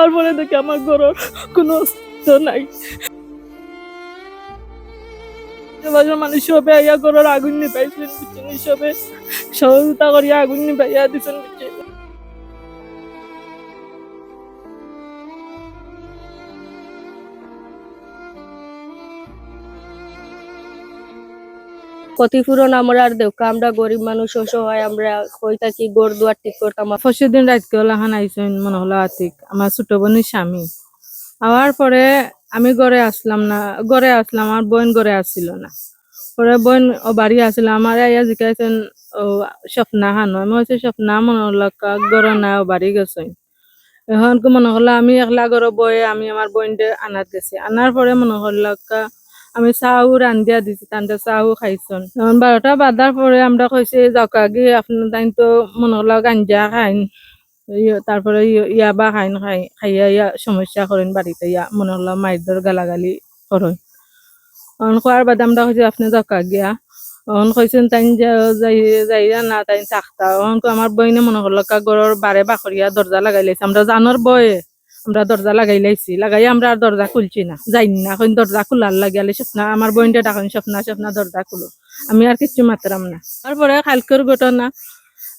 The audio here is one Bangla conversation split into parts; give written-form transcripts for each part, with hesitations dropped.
আমার পরে দেখে আমার ঘরের কোনো অস্তিত্ব নাই। বাজার মানুষ সবে আইয়া ঘরের আগুন নিভাইছেন, বুঝছেন, সবে সহযোগিতা করিয়া আগুন নিভাইয়া দিচ্ছেন, বুঝছেন। ক্ষতিপূরণ আমরা আর দেখ, আমরা গরিব মানুষ অসহায়, আমরা কই থাকি গড় দুয়ার ঠিক করতাম। পরশু দিন রাতকে ওলাখান আইসেন মনে হলো আতিক, আমার ছোট বোনের স্বামী। আওয়ার পরে আমি ঘরে আসলাম না, ঘরে আসলাম, আমার বোন ঘরে আসছিল না। পরে বোন ও বাড়ি আসছিল, আমার আইয়া জিজ্ঞাসেন ও স্বপ্না খানো, আমি হচ্ছে স্বপ্না মনে হলো ঘরে না, ও বাড়ি গেছে। এখন মনে হলো আমি একলা ঘরে বয়ে আমি আমার বোনটা আনাত গেছি, আনার পরে মনে হলো আমি চাও রান্ধিয়া দিছি, তান্তে চাও খাইছন। 12টা বাজার পরে আমরা কইছি যাওকা গিয়ে আপনার তাই তো মনে হলো গাঞ্জা খাইন, তারপরে ইয়াবা খাইয়া সমস্যা করেন বাড়িতে, মনে হলো মাইদর গালাগালি করেন। খোয়ার বাদে আমরা কইছি আপনি যাওকা গিয়া, কইছেন তাই যাইয়া না তাই থাকতা। আমার বইনে মনে হলো ঘরের বারে বাখরিয়া দরজা লাগাই লাইছে, আমরা জানোর বয়ে আমরা দরজা লাগাই লাইছি, লাগাই আমরা আর দরজা খুলছি না, যাই না এখন দরজা খোলার লাগিয়ালে স্বপ্না আমার বোনটা ডাকেন স্বপ্না স্বপ্না দরজা খুলো, আমি আর কিচ্ছু মাত্রাম না। তারপরে কালকের ঘটনা,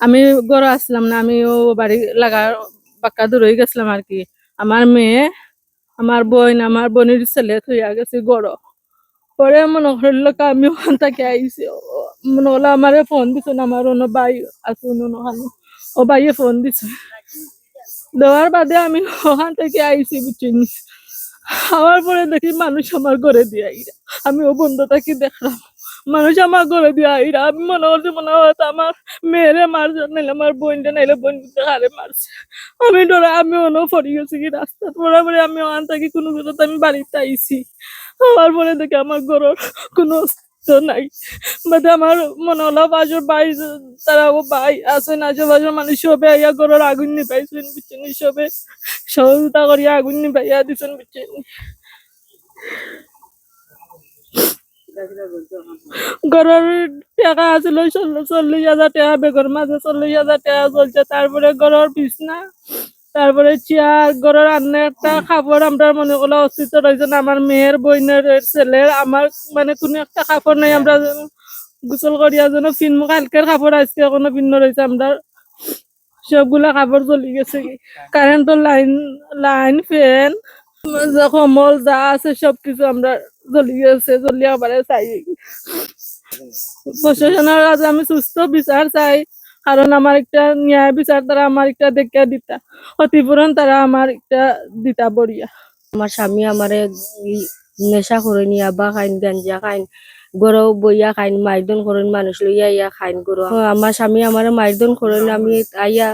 আমি ঘরে আসলাম না, আমি ও বাড়ি লাগার বাক্কা দূর হয়ে গেছিলাম আর কি। আমার মেয়ে, আমার বোন, আমার বোনের ছেলে থইয়া গেছে গড়। পরে মনে হলো আমি ওখান থেকে আইসি, মনে হলো আমারে ফোন দিছ না, আমার অন্য ভাই আছে ও ভাইয়ে ফোন দিছে, দেওয়ার বাদে আমি ওখান থেকে আইসি, বুঝছেন। আমার পরে দেখি মানুষ আমার ঘরে দিয়ে আইরা, আমি ও বন্ধুটাকে দেখলাম মানুষ আমার ঘরে দিয়ে আইরা, আমি মনে করছি মনে হতো আমার মেয়েরে মারছে, নাইলে আমার বোনটা, নাইলে বোনটা হারে মারছে। আমি ডরা আমি অন্য পড়ে গেছি কি রাস্তা, পড়া পরে আমি ওখান থেকে কোনো দূরত আমি বাড়িতে আইসি। আমার পরে দেখি আমার ঘরের কোনো অস্তিত্ব নাই। বাদে আমার মনে হলো বাজর ভাই, তারা ও ভাই আছেন, আশেপাশের মানুষ সবে আইয়া ঘরের আগুন নিভাইছেন, বুঝছেন, সবে সহযোগিতা করিয়া আগুন নিভাইয়া দিচ্ছেন, বুঝছেন। ঘরের টাকা আছিল 40,000 টাকা, বেগর মাঝে 40,000 টাকা চলছে। তারপরে ঘরের বিছনা, তারপরে চেয়ার, ঘরের অন্য একটা কাপড় আমরা মনে করলে অস্তিত্ব রয়েছে না, আমার মেয়ের বোনের ছেলের, আমার মানে কোনো একটা কাপড় নাই, আমরা গোসল করিয়া যেন ফিল্ম কালকের কাপড় আজকে এখনো ভিন্ন রয়েছে, আমরা সবগুলা কাপড় চলে গেছে। কারেন্টের লাইন লাইন ফ্যান কম্বল যা আছে সবকিছু আমরা জ্বলি গেছে, জ্বলিয়া আবারে চাই। প্রশাসনের কাছে আমি সুস্থ বিচার চাই, কারণ আমার একটা ন্যায় বিচার তারা আমার একটা দেখা দিতা, ক্ষতিপূরণ তারা আমার একটা দিতা বড়িয়া। আমার স্বামী আমারে নেশা করে নিয়া বা খাইন, গাঞ্জা খাইন, গরও বইয়া খাইন, মাইদন করেন, মানুষ লইয়া ইয়া খাইন গরো। আমার স্বামী আমারে মাইদন করেন, আমি আইয়া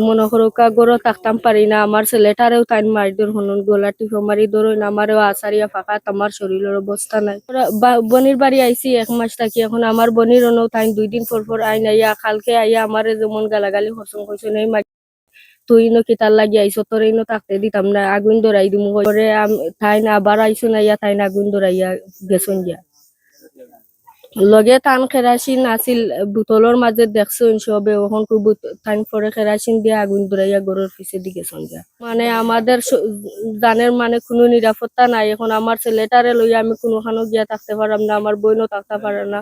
মনে করো গরো থাকতাম পারি না, আমার ছেলেটারেও তাই মাইদন হনুন, গোলা টিফো মারি ধরুন, আমারও আসারিয়া ফাঁকাত, আমার শরীরের অবস্থা নাই। বনির বাড়ি আইসি 1 মাস থাকি, এখন আমার বনির অন্য তাই 2 দিন পর আইন আইয়া, কালকে আইয়া আমারে যেমন গালাগালি হরসং হয়েছে নেই, তুই নো কিতার লাগি আইসো, তোর ইনো থাকতে দিতাম না, আগুন ধরাই দিমু। পরে তাই না আবার আইসো না, ইয়া তাই না আগুন ধরাইয়া গেছন গিয়া। লগে টান কেরাসিন আছিল বোতলের মাঝে দেখছুন সবে, ওখান টাইম পরে কেরাসিন দিয়ে আগুন ধরাইয়া গরুর পিছে দি গেছন গিয়া। মানে আমাদের জানের মানে কোনো নিরাপত্তা নাই। এখন আমার ছেলেটারে লইয়া আমি কোনোখানো গিয়া থাকতে পারলাম না, আমার বোনও থাকতে পারে না।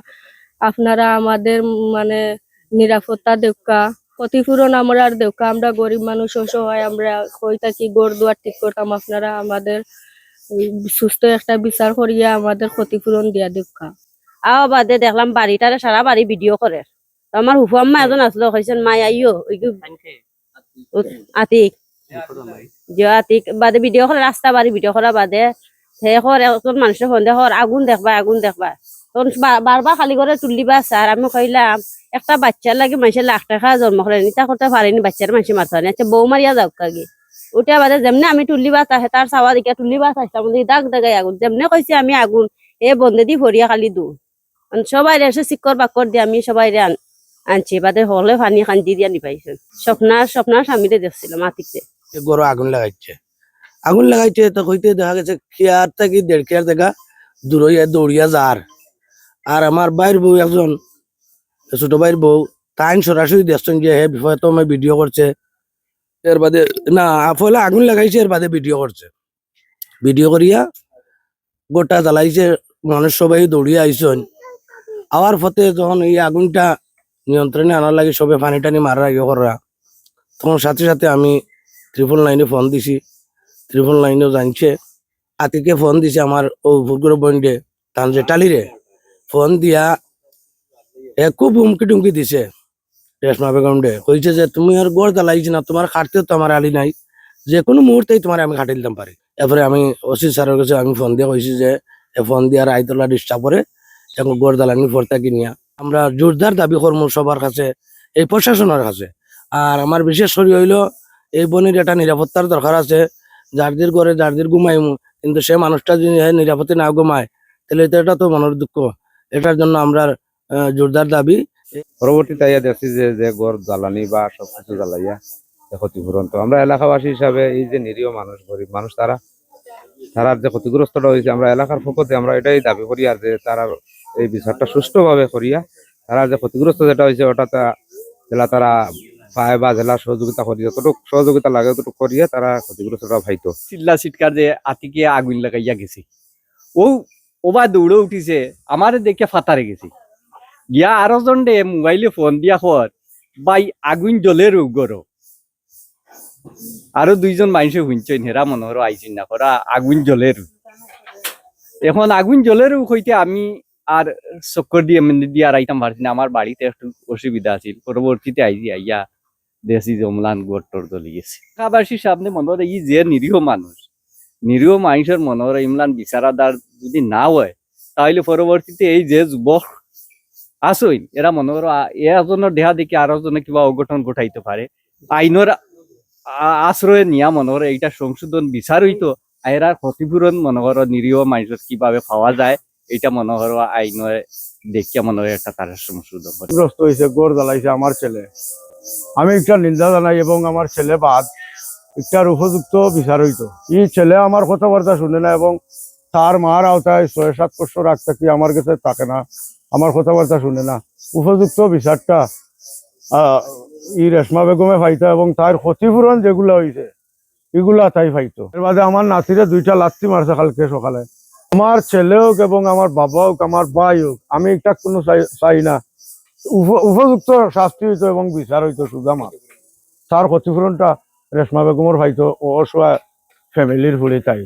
আপনারা আমাদের মানে নিরাপত্তা দেখা, ক্ষতিপূরণ আমরা আর দেখা, আমরা গরিব মানুষ অসহায়, আমরা কই থাকি গড় দুয়ার ঠিক করতাম, আপনারা আমাদের সুস্থ একটা বিচার করিয়া আমাদের ক্ষতিপূরণ দিয়া দেখা। বাদে দেখলাম বাড়িটারে সারা বাড়ি ভিডিও করে। আমার হুফু আম্মা এজন আসলো, কইছেন মাই আইও আতিক আতিক বাদে ভিডিও করে, রাস্তা বাড়ি ভিডিও করা বাদে হে একজন মানুষের ফোন দেখ আগুন দেখবা আগুন দেখবা, তখন বারবার খালি করে তুলিবা স্যার। আমি কইলাম একটা বাচ্চার লাগে মানুষের লাখ টাকা জন্ম করেন, ইটা করতে পারেনি, বাচ্চার মানুষ মারতে পারেনি, আচ্ছা বউ মারিয়া যাও কাগে উঠে বাদে যেমনি আমি তুলিবা তার চাওয়া দিকে তুলিবা চাইতাম দাগ দাগাই আগুন, যেমনি কইছে আমি আগুন এ বন্ধে দি ভরিয়া খালি দু সবাই এসে চিক্কর বাক্কর দিয়ে আমি সবাই আনছি, বাদে হলে পানি কান্দি দিয়া নিপাইছেন। স্বপ্নার স্বামীরে দেখছিলাম আতিকরে গরো আগুন লাগাইছে তো হইতে দেখা গেছে খেয়ার থেকে 1.5 খেয়ার দেখা দৌড়িয়া যার। আর আমার বাইর বউ একজন ছোট ভাইয়ের বউ তাইন সরাসরি দেখছেন যে হে বিপদ ভিডিও করছে, এর বাদে না পয়লা আগুন লাগাইছে, এর বাদে ভিডিও করছে, ভিডিও করিয়া গোটা জ্বালাইছে, মানুষ সবাই দৌড়িয়ে আইসন। আওয়ার পথে যখন এই আগুনটা নিয়ন্ত্রণে আনার লাগে সবে পানি টানি মারার আগে করা, তখন সাথে সাথে আমি 999 ফোন দিছি, 999 জানছে। আতিকে ফোন দিছে আমার ও ভুটগুলো বন্ডে তানজে টালিরে ফোন দিয়া খুব হুমকি টুমকি দিছে। রেশমা বেগম ডে কইছে যে তুমি আর গড় জ্বালাইছি না, তোমার খাটতেও তো আমার আলি নাই, যে কোনো মুহূর্তেই তোমার আমি খাটিয়ে দিতাম পারি। এরপরে আমি ওসি স্যারের কাছে আমি ফোন দিয়ে কইছি যে ফোন দিয়ে রায়তলা ডিস্টার্ব করে এখন গড় জ্বালানি ফোরতা কিনিয়া আমরা জোরদার দাবি করবো সবার কাছে, এই প্রশাসনের কাছে। আর আমার বিশেষ করে হইলো এই বনির একটা নিরাপত্তার দরকার আছে। যারদের ঘরে যারদের ঘুমাইমু, কিন্তু সে মানুষটা যদি নিরাপত্তা না ঘুমায় তাহলে এটা তো মনের দুঃখ। এটার জন্য আমরা জোরদার দাবি। পরবর্তীতে আইয়া দেখছি যে যে গড় জ্বালানি বা সবকিছু জ্বালাইয়া ক্ষতিপূরণ। তো আমরা এলাকাবাসী হিসাবে এই যে নিরীহ মানুষ, গরিব মানুষ, তারার যে ক্ষতিগ্রস্তটা হয়েছে, আমরা এলাকার পক্ষতে আমরা এটাই দাবি করি আর যে তারা এই বিচারটা সুষ্ঠুভাবে করিয়া তারা যে ক্ষতিগ্রস্ত যেটা হয়েছে ওটা জেলা তারা পায় বা জেলা সহযোগিতা করি, যতটুকু সহযোগিতা লাগে ততটুকু করিয়া তারা ক্ষতিগ্রস্তটা ভাইতো। চিল্লা চিৎকার যে আতিকে আগুন লাগাইয়া গেছে, ওবা দৌড়ে উঠিছে, আমার দেখে ফাতারে গেছি গিয়া আরো জন দে মোবাইলে ফোন দিয়া খর বাই আগুন জ্বলে রোগর। আরো 2জন মানুষে শুনছেন, হেরা মনোহর আইসিন না করা আগুন জ্বলে রু। এখন আগুন জ্বলে রু হইতে আমি আর চক্কর দিয়ে দিয়ে আর আইতাম পারছি না, আমার বাড়িতে একটু অসুবিধা আছিল। পরবর্তীতে আইয়া দেশি জমলান গোটর জ্বলি গেছে। এলাকাবাসীর সামনে মনোহর এই যে নিরীহ মানুষের মনোহর ইমলান বিচারাদার যদি না হয়, তাহলে পরবর্তীতে এই যে যুবক আসইন এরা মনোহর এজনের দেহা দেখি আরো জনে কিবা অঘটন ঘটাইতে পারে। আইনের আশ্রয়ে নিয়া মনোহর এইটা সংশোধন বিচার হইতো, এরা ক্ষতিপূরণ মনোহর নিরীহ মানুষের কিভাবে পাওয়া যায় এটা মনোহর আইনের দেখিয়া মনোহর একটা তার সংশোধন করে। গ্রস্ত হয়েছে, গড় জ্বালাইছে আমার ছেলে। আমি একটা নিন্দা জানাই এবং আমার ছেলে বাদ একটার উপযুক্ত বিচার হইতো। এই ছেলে আমার কথাবার্তা শুনে না এবং তার মার আওতায় 6-7 বছর রাখ থাকি আমার কাছে থাকে না, আমার কথাবার্তা শুনে না। উপযুক্ত বিচারটা ই রেশমা বেগমে পাইতো এবং তার ক্ষতিপূরণ যেগুলো হয়েছে এগুলা তাই পাইতো। এর বাদে আমার নাতিরে 2টা লাত্তি মারছে কালকে সকালে। আমার ছেলে হোক এবং আমার বাবা হোক আমার ভাই হোক, আমি এটা কোনো চাই না। উপযুক্ত শাস্তি হইতো এবং বিচার হইতো শুধু আমার। তার ক্ষতিপূরণটা রেশমা বেগমের হয়তো অসহায় ফ্যামিলির ভুলে তাই।